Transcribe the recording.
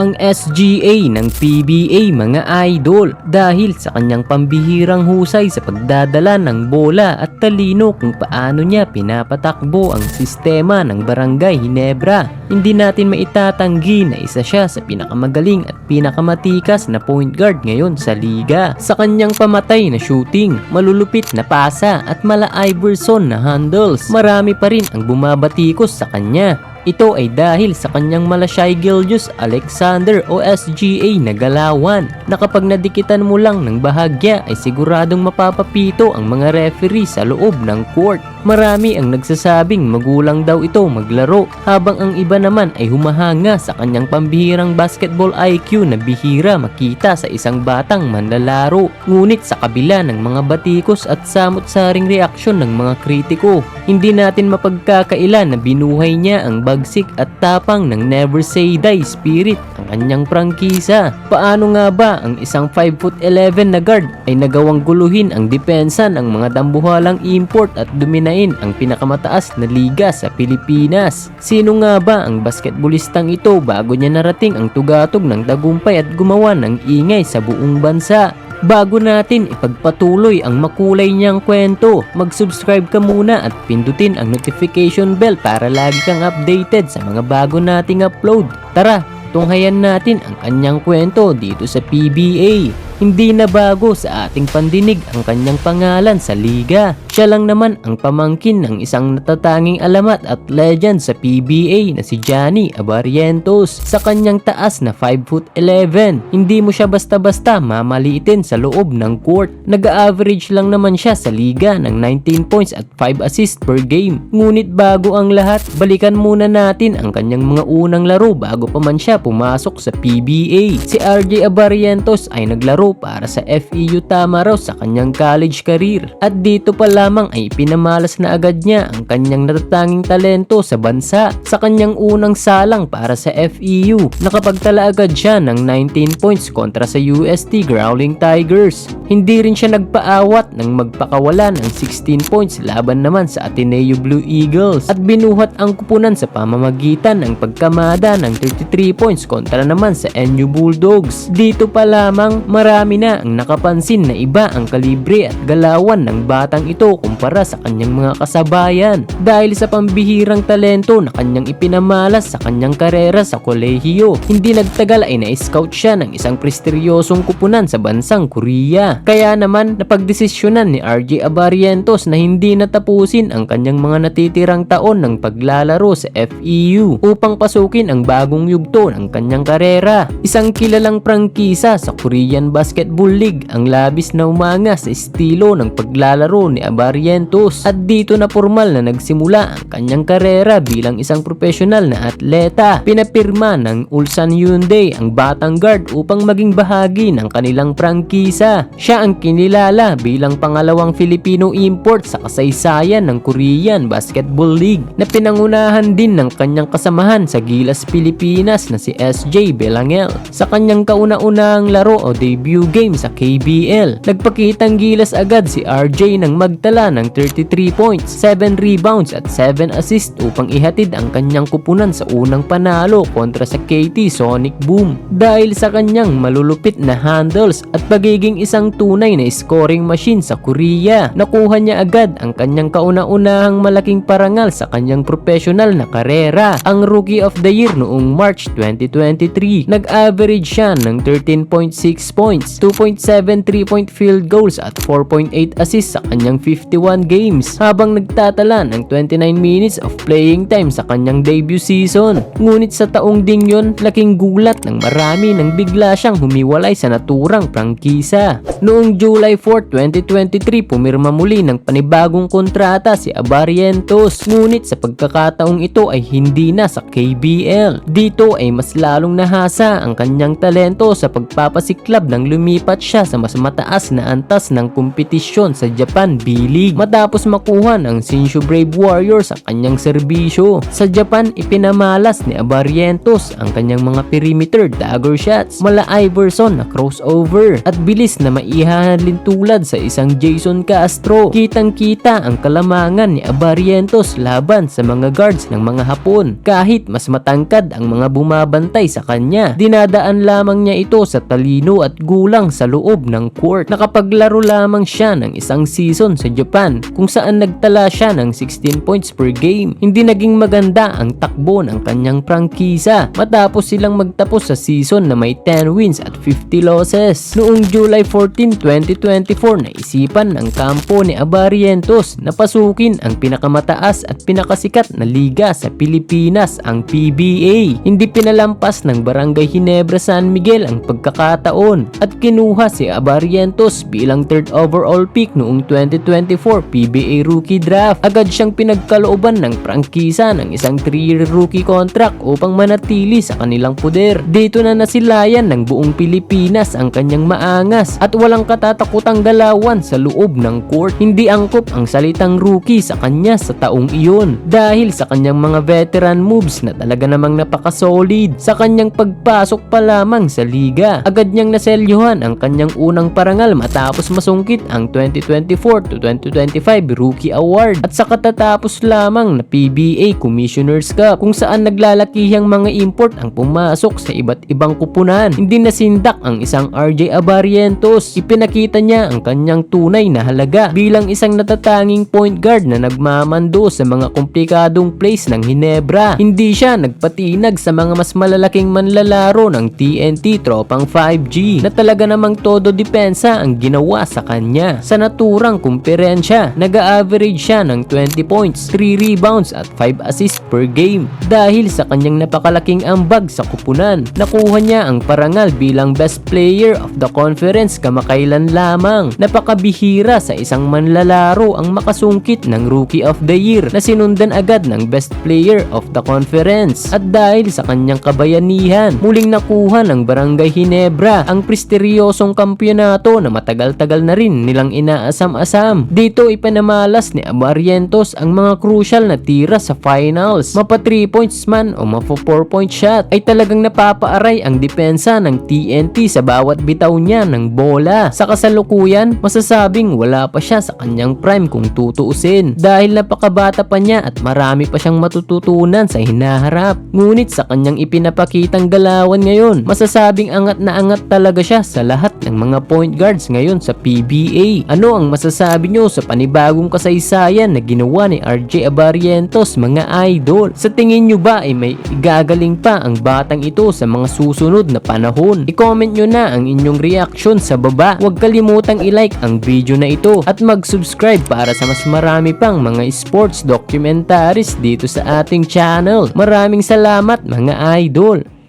ang SGA ng PBA mga idol dahil sa kanyang pambihirang husay sa pagdadala ng bola at talino kung paano niya pinapatakbo ang sistema ng Barangay Ginebra. Hindi natin maitatanggi na isa siya sa pinakamagaling at pinakamatikas na point guard ngayon sa liga. Sa kanyang pamatay na shooting, malulupit na pasa at mala Iverson na handles, marami pa rin ang bumabatikos sa kanya. Ito ay dahil sa kanyang Shai Gilgeous-Alexander o SGA na galawan na kapag nadikitan mo lang ng bahagya ay siguradong mapapapito ang mga referee sa loob ng court. Marami ang nagsasabing magulang daw ito maglaro habang ang iba naman ay humahanga sa kanyang pambihirang basketball IQ na bihira makita sa isang batang manlalaro. Ngunit sa kabila ng mga batikos at samot-saring reaksyon ng mga kritiko, hindi natin mapagkakaila na binuhay niya ang bagsik at tapang ng never say die spirit ang kanyang prangkisa. Paano nga ba ang isang 5'11" na guard ay nagawang guluhin ang depensa ng mga dambuhalang import at dominain ang pinakamataas na liga sa Pilipinas? Sino nga ba ang basketballistang ito bago niya narating ang tugatog ng tagumpay at gumawa ng ingay sa buong bansa? Bago natin ipagpatuloy ang makulay niyang kwento, mag-subscribe ka muna at pindutin ang notification bell para lagi kang updated sa mga bago nating upload. Tara, tunghayan natin ang kanyang kwento dito sa PBA. Hindi na bago sa ating pandinig ang kanyang pangalan sa liga. Siya lang naman ang pamangkin ng isang natatanging alamat at legend sa PBA na si Johnny Abarrientos. Sa kanyang taas na 5'11", hindi mo siya basta-basta mamaliitin sa loob ng court. Nag-average lang naman siya sa liga ng 19 points at 5 assists per game. Ngunit bago ang lahat, balikan muna natin ang kanyang mga unang laro bago pa man siya pumasok sa PBA. Si RJ Abarrientos ay naglaro para sa FEU Tamaraw sa kanyang college career at dito pa lamang ay pinamalas na agad niya ang kanyang natatanging talento sa bansa. Sa kanyang unang salang para sa FEU, nakapagtala agad siya ng 19 points kontra sa UST Growling Tigers. Hindi rin siya nagpaawat ng magpakawala ng 16 points laban naman sa Ateneo Blue Eagles at binuhat ang kupunan sa pamamagitan ng pagkamada ng 33 points kontra naman sa NU Bulldogs. Dito pa lamang marami na ang nakapansin na iba ang kalibre at galawan ng batang ito kumpara sa kanyang mga kasabayan dahil sa pambihirang talento na kanyang ipinamalas sa kanyang karera sa kolehiyo. Hindi nagtagal ay na-scout siya ng isang prestigyosong kupunan sa bansang Korea. Kaya naman napagdesisyonan ni RJ Abarrientos na hindi natapusin ang kanyang mga natitirang taon ng paglalaro sa FEU upang pasukin ang bagong yugto ng kanyang karera. Isang kilalang prangkisa sa Korean Basketball League ang labis na umanga sa estilo ng paglalaro ni Abarrientos at dito na formal na nagsimula ang kanyang karera bilang isang profesional na atleta. Pinapirma ng Ulsan Hyundai ang batang guard upang maging bahagi ng kanilang prangkisa. Siya ang kinilala bilang pangalawang Filipino import sa kasaysayan ng Korean Basketball League na pinangunahan din ng kanyang kasamahan sa Gilas Pilipinas na si SJ Belangel. Sa kanyang kauna-unahang laro o debut game sa KBL, nagpakitang gilas agad si RJ nang magtala ng 33 points, 7 rebounds at 7 assists upang ihatid ang kanyang kupunan sa unang panalo kontra sa KT Sonic Boom. Dahil sa kanyang malulupit na handles at pagiging isang tunay na scoring machine sa Korea, nakuha niya agad ang kanyang kauna-unahang malaking parangal sa kanyang professional na karera, ang Rookie of the Year noong March 2023. Nag-average siya ng 13.6 points, 2.7 3-point field goals at 4.8 assists sa kanyang 51 games habang nagtatala ng 29 minutes of playing time sa kanyang debut season. Ngunit sa taong ding yun, laking gulat ng marami nang bigla siyang humiwalay sa naturang prangkisa. Noong July 4, 2023, pumirma muli ng panibagong kontrata si Abarrientos. Ngunit sa pagkakataong ito ay hindi na sa KBL. Dito ay mas lalong nahasa ang kanyang talento sa pagpapasiklab ng lumipat siya sa mas mataas na antas ng kompetisyon sa Japan B-League matapos makuha ng Shinshu Brave Warriors ang kanyang serbisyo. Sa Japan, ipinamalas ni Barrientos ang kanyang mga perimeter dagger shots, mala Iverson na crossover at bilis na maihahalin tulad sa isang Jason Castro. Kitang-kita ang kalamangan ni Barrientos laban sa mga guards ng mga Hapon. Kahit mas matangkad ang mga bumabantay sa kanya, dinadaan lamang niya ito sa talino at gulang sa loob ng court. Nakapaglaro lamang siya ng isang season sa Japan kung saan nagtala siya ng 16 points per game. Hindi naging maganda ang takbo ng kanyang prangkisa matapos silang magtapos sa season na may 10 wins at 50 losses. Noong July 14, 2024, naisipan ng kampo ni Barrientos na pasukin ang pinakamataas at pinakasikat na liga sa Pilipinas, ang PBA. Hindi pinalampas ng Barangay Ginebra San Miguel ang pagkakataon at kinuha si Barrientos bilang 3rd overall pick noong 2024 PBA Rookie Draft. Agad siyang pinagkalooban ng prangkisa ng isang 3-year rookie contract upang manatili sa kanilang poder. Dito na nasilayan ng buong Pilipinas ang kanyang maangas at walang katatakutang galawan sa loob ng court. Hindi angkop ang salitang rookie sa kanya sa taong iyon dahil sa kanyang mga veteran moves na talaga namang napaka-solid. Sa kanyang pagpasok pa lamang sa liga, agad niyang naselyuhan ang kanyang unang parangal matapos masungkit ang 2024 to 2025 Rookie Award at sa katatapos lamang na PBA Commissioner's Cup kung saan naglalakihang mga import ang pumasok sa iba't ibang kupunan. Hindi nasindak ang isang RJ Barrientos. Ipinakita niya ang kanyang tunay na halaga bilang isang natatanging point guard na nagmamando sa mga komplikadong plays ng Ginebra. Hindi siya nagpatinag sa mga mas malalaking manlalaro ng TNT tropang 5G na talaga namang todo depensa ang ginawa sa kanya. Sa naturang kumperensya, nag-a-average siya ng 20 points, 3 rebounds at 5 assists per game. Dahil sa kanyang napakalaking ambag sa kupunan, nakuha niya ang parangal bilang best player of the conference kamakailan lamang. Napakabihira sa isang manlalaro ang makasungkit ng Rookie of the Year na sinundan agad ng best player of the conference. At dahil sa kanyang kabayanihan, muling nakuha ng Barangay Ginebra ang prestiryosong kampyonato na matagal-tagal na rin nilang inaasam-asam. Dito ipinamalas ni Barrientos ang mga crucial na tira sa finals. Mapa 3 points man o mapa 4 point shot ay talagang napapaaray ang depensa ng TNT sa bawat bitaw niya ng bola. Sa kasalukuyan, masasabing wala pa siya sa kanyang prime kung tutuusin dahil napakabata pa niya at marami pa siyang matututunan sa hinaharap. Ngunit sa kanyang ipinapakitang galawan ngayon, masasabing angat na angat talaga siya sa lahat ng mga point guards ngayon sa PBA. Ano ang masasabi nyo sa panibagong kasaysayan na ginawa ni RJ Barrientos, mga idol? Sa tingin nyo ba ay may gagaling pa ang batang ito sa mga susunod na panahon? I-comment nyo na ang inyong reaction sa baba. Huwag kalimutang i-like ang video na ito at mag-subscribe para sa mas marami pang mga sports documentaries dito sa ating channel. Maraming salamat, mga idol!